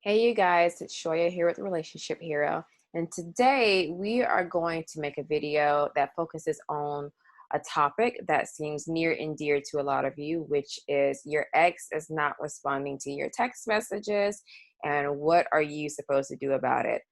Hey, you guys, it's Shoya here with Relationship Hero. And today we are going to make a video that focuses on a topic that seems near and dear to a lot of you, which is your ex is not responding to your text messages. And what are you supposed to do about it?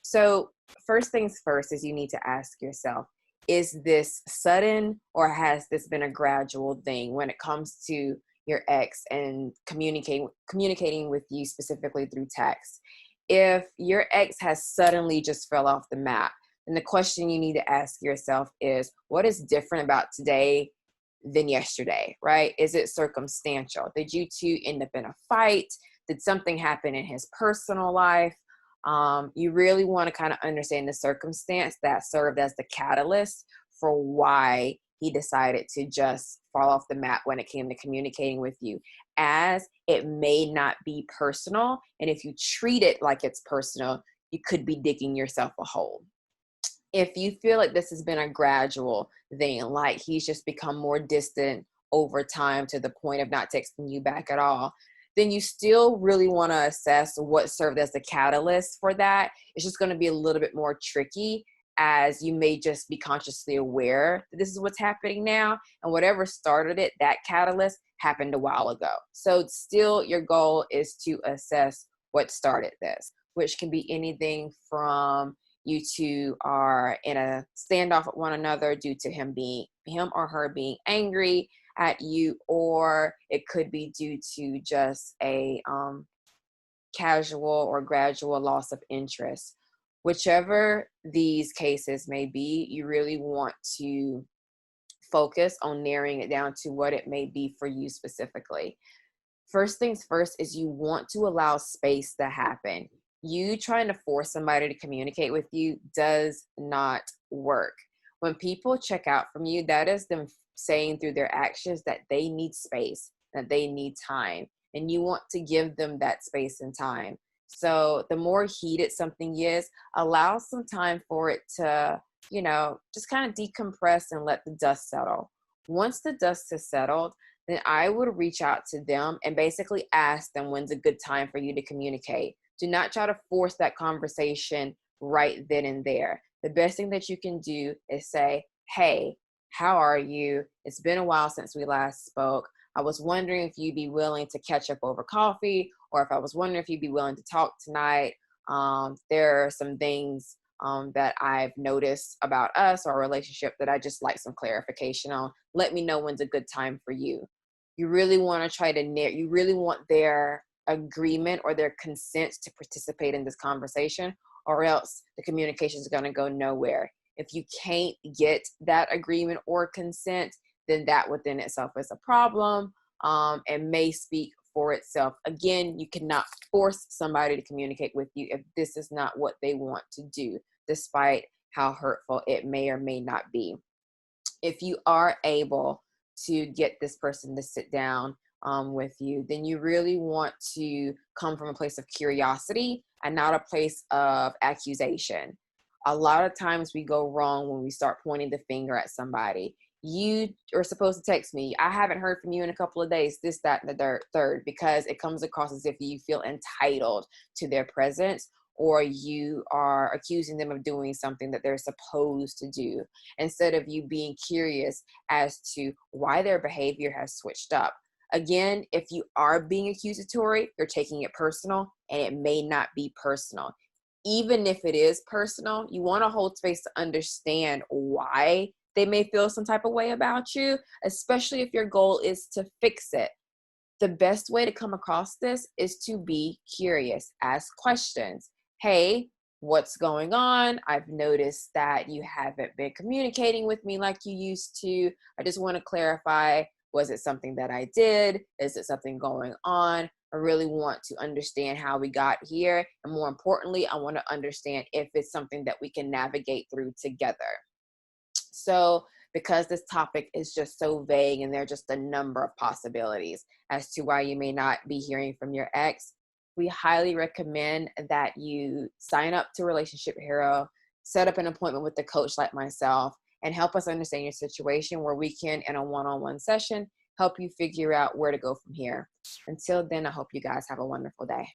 So, first things first is you need to ask yourself, is this sudden or has this been a gradual thing when it comes to your ex and communicating with you specifically through text? If your ex has suddenly just fell off the map, then the question you need to ask yourself is, what is different about today than yesterday, right? Is it circumstantial? Did you two end up in a fight? Did something happen in his personal life? You really want to kind of understand the circumstance that served as the catalyst for why he decided to just fall off the map when it came to communicating with you, as it may not be personal. And if you treat it like it's personal, you could be digging yourself a hole. If you feel like this has been a gradual thing, like he's just become more distant over time to the point of not texting you back at all, then you still really want to assess what served as the catalyst for that. It's just going to be a little bit more tricky, as you may just be consciously aware that this is what's happening now. And whatever started it, that catalyst happened a while ago. So still your goal is to assess what started this, which can be anything from you two are in a standoff with one another due to him or her being angry at you, or it could be due to just a casual or gradual loss of interest. Whichever these cases may be, you really want to focus on narrowing it down to what it may be for you specifically. First things first is you want to allow space to happen. You trying to force somebody to communicate with you does not work. When people check out from you, that is them saying through their actions that they need space, that they need time, and you want to give them that space and time. So the more heated something is, allow some time for it to, just kind of decompress and let the dust settle. Once the dust has settled, then I would reach out to them and basically ask them when's a good time for you to communicate. Do not try to force that conversation right then and there. The best thing that you can do is say, hey, how are you? It's been a while since we last spoke. I was wondering if you'd be willing to catch up over coffee, or if I was wondering if you'd be willing to talk tonight. There are some things that I've noticed about us or our relationship that I just like some clarification on. Let me know when's a good time for you. You really want to you really want their agreement or their consent to participate in this conversation, or else the communication is going to go nowhere. If you can't get that agreement or consent, then that within itself is a problem, and may speak for itself. Again, you cannot force somebody to communicate with you if this is not what they want to do, despite how hurtful it may or may not be. If you are able to get this person to sit down with you, then you really want to come from a place of curiosity and not a place of accusation. A lot of times we go wrong when we start pointing the finger at somebody. You are supposed to text me, I haven't heard from you in a couple of days, this, that, and the third, because it comes across as if you feel entitled to their presence, or you are accusing them of doing something that they're supposed to do, instead of you being curious as to why their behavior has switched up. Again, if you are being accusatory, you're taking it personal, and it may not be personal. Even if it is personal, you want to hold space to understand why they may feel some type of way about you, especially if your goal is to fix it. The best way to come across this is to be curious. Ask questions. Hey, what's going on? I've noticed that you haven't been communicating with me like you used to. I just want to clarify, was it something that I did? Is it something going on? I really want to understand how we got here. And more importantly, I want to understand if it's something that we can navigate through together. So, because this topic is just so vague and there are just a number of possibilities as to why you may not be hearing from your ex, we highly recommend that you sign up to Relationship Hero, set up an appointment with a coach like myself, and help us understand your situation, where we can, in a one-on-one session, help you figure out where to go from here. Until then, I hope you guys have a wonderful day.